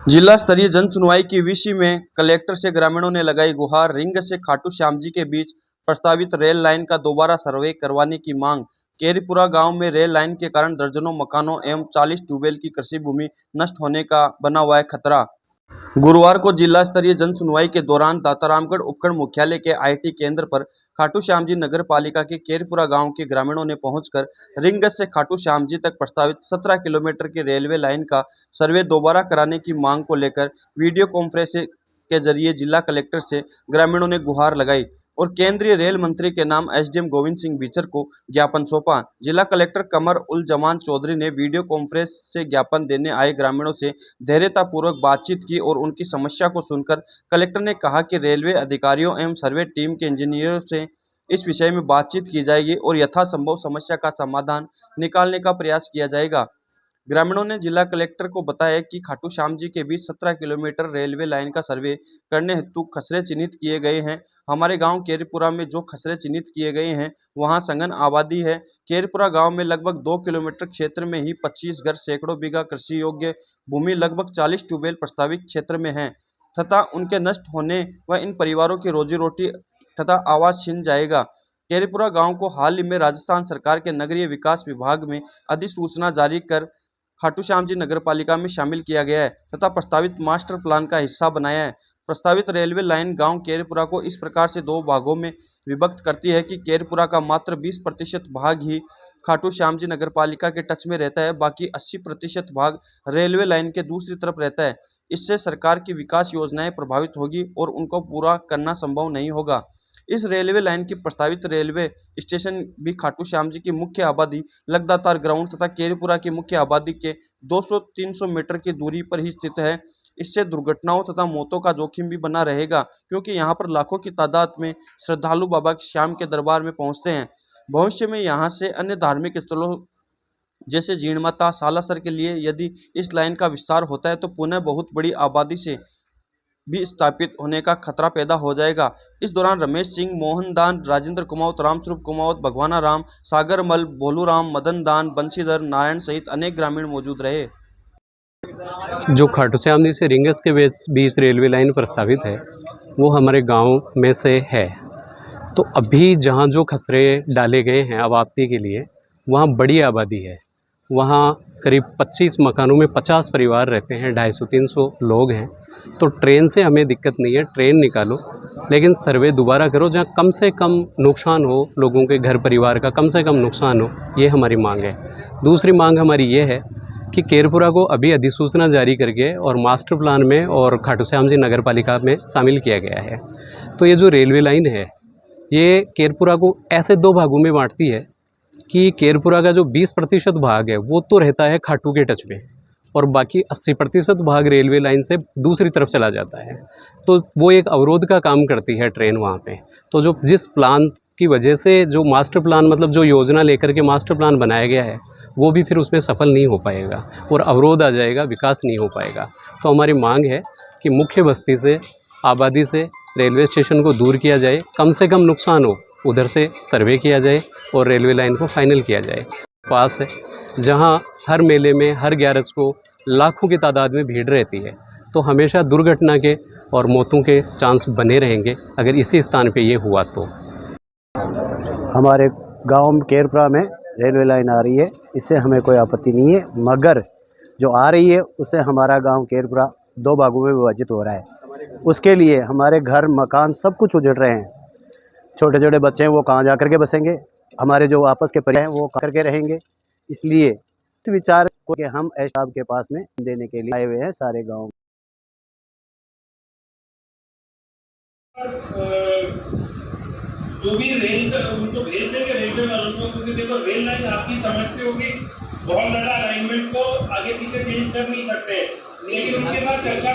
जिला स्तरीय जन सुनवाई की वीसी में कलेक्टर से ग्रामीणों ने लगाई गुहार। रिंग से खाटू श्याम जी के बीच प्रस्तावित रेल लाइन का दोबारा सर्वे करवाने की मांग। केरीपुरा गांव में रेल लाइन के कारण दर्जनों मकानों एवं 40 ट्यूबवेल की कृषि भूमि नष्ट होने का बना हुआ है खतरा। गुरुवार को जिला स्तरीय जन सुनवाई के दौरान दातारामगढ़ उपखंड मुख्यालय के आईटी केंद्र पर खाटू श्याम जी नगर पालिका के केरपुरा गांव के ग्रामीणों ने पहुंचकर रिंगस से खाटू श्याम जी तक प्रस्तावित 17 किलोमीटर की रेलवे लाइन का सर्वे दोबारा कराने की मांग को लेकर वीडियो कॉन्फ्रेंसिंग के जरिए जिला कलेक्टर से ग्रामीणों ने गुहार लगाई और केंद्रीय रेल मंत्री के नाम एसडीएम गोविंद सिंह बीचर को ज्ञापन सौंपा। जिला कलेक्टर कमर उल जमान चौधरी ने वीडियो कॉन्फ्रेंस से ज्ञापन देने आए ग्रामीणों से धैर्यतापूर्वक बातचीत की और उनकी समस्या को सुनकर कलेक्टर ने कहा कि रेलवे अधिकारियों एवं सर्वे टीम के इंजीनियरों से इस विषय में बातचीत की जाएगी और यथासंभव समस्या का समाधान निकालने का प्रयास किया जाएगा। ग्रामीणों ने जिला कलेक्टर को बताया कि खाटू श्याम जी के बीच 17 किलोमीटर रेलवे लाइन का सर्वे करने हेतु खसरे चिन्हित किए गए हैं। हमारे गांव केरपुरा में जो खसरे चिन्हित किए गए हैं वहां संघन आबादी है। केरपुरा गांव में लगभग 2 किलोमीटर क्षेत्र में ही 25 घर, सैकड़ों बीघा कृषि योग्य भूमि, लगभग 40 ट्यूबवेल प्रस्तावित क्षेत्र में हैं तथा उनके नष्ट होने व इन परिवारों की रोजी रोटी तथा आवास छिन जाएगा। केरपुरा गांव को हाल ही में राजस्थान सरकार के नगरीय विकास विभाग में अधिसूचना जारी कर खाटू श्याम जी नगर पालिका में शामिल किया गया है तथा प्रस्तावित मास्टर प्लान का हिस्सा बनाया है। प्रस्तावित रेलवे लाइन गांव केरपुरा को इस प्रकार से 2 भागों में विभक्त करती है कि केरपुरा का मात्र 20% भाग ही खाटू श्याम जी नगर पालिका के टच में रहता है, बाकी 80% भाग रेलवे लाइन के दूसरी तरफ रहता है। इससे सरकार की विकास योजनाएं प्रभावित होगी और उनको पूरा करना संभव नहीं होगा। इस रेलवे लाइन की प्रस्तावित रेलवे स्टेशन भी खाटू श्याम जी की मुख्य आबादी लगदातार ग्राउंड तथा केरपुरा की मुख्य आबादी के 200-300 मीटर की दूरी पर ही स्थित है। इससे दुर्घटनाओं तथा मौतों का जोखिम भी बना रहेगा क्योंकि यहाँ पर लाखों की तादाद में श्रद्धालु बाबा श्याम के दरबार में पहुँचते हैं। भविष्य में यहाँ से अन्य धार्मिक स्थलों जैसे जीणमाता, सालासर के लिए यदि इस लाइन का विस्तार होता है तो पुनः बहुत बड़ी आबादी से भी स्थापित होने का खतरा पैदा हो जाएगा। इस दौरान रमेश सिंह, मोहन दान, राजेंद्र कुमावत, रामस्वरूप कुमावत, भगवाना राम, सागर मल, भोलू राम, मदन दान, बंशीधर, नारायण सहित अनेक ग्रामीण मौजूद रहे। जो खाटू श्याम जी से रिंगस के बीच रेलवे लाइन प्रस्तावित है वो हमारे गांव में से है। तो अभी जहां जो खसरे डाले गए हैं आबादी के लिए वहां बड़ी आबादी है। वहां करीब 25 मकानों में 50 परिवार रहते हैं, 250-300 लोग हैं। तो ट्रेन से हमें दिक्कत नहीं है, ट्रेन निकालो, लेकिन सर्वे दोबारा करो जहां कम से कम नुकसान हो, लोगों के घर परिवार का कम से कम नुकसान हो, ये हमारी मांग है। दूसरी मांग हमारी ये है कि केरपुरा को अभी अधिसूचना जारी करके और मास्टर प्लान में और खाटू श्याम जी नगर पालिका में शामिल किया गया है। तो ये जो रेलवे लाइन है ये केरपुरा को ऐसे 2 भागों में बांटती है कि केरपुरा का जो 20% भाग है वो तो रहता है खाटू के टच में और बाकी 80% भाग रेलवे लाइन से दूसरी तरफ चला जाता है। तो वो एक अवरोध का काम करती है ट्रेन वहाँ पे। तो जो जिस प्लान की वजह से जो मास्टर प्लान मतलब जो योजना लेकर के मास्टर प्लान बनाया गया है वो भी फिर उसमें सफल नहीं हो पाएगा और अवरोध आ जाएगा, विकास नहीं हो पाएगा। तो हमारी मांग है कि मुख्य बस्ती से, आबादी से रेलवे स्टेशन को दूर किया जाए, कम से कम नुकसान हो उधर से सर्वे किया जाए और रेलवे लाइन को फाइनल किया जाए। पास है जहां हर मेले में हर 11 को लाखों की तादाद में भीड़ रहती है, तो हमेशा दुर्घटना के और मौतों के चांस बने रहेंगे अगर इसी स्थान पे ये हुआ तो। हमारे गांव केरपुरा में रेलवे लाइन आ रही है, इससे हमें कोई आपत्ति नहीं है, मगर जो आ रही है उससे हमारा गांव केरपुरा 2 भागों में विभाजित हो रहा है। उसके लिए हमारे घर, मकान सब कुछ उजड़ रहे हैं। छोटे छोटे बच्चे हैं वो कहाँ जा कर के बसेंगे, हमारे जो आपस के परिवार हैं वो कहाँ करके रहेंगे। इसलिए इस विचार को कि हम एसडीएम के पास में देने के लिए आए हुए हैं सारे गाँव। जो भी रेल उनको भेज देंगे रेलवे वालों को, क्योंकि देखो रेल लाइन आपकी समझते होगी बहुत ज़्यादा अलाइनमेंट को आगे पीछे चेंज कर नहीं सकते, लेकिन उनके साथ चर्चा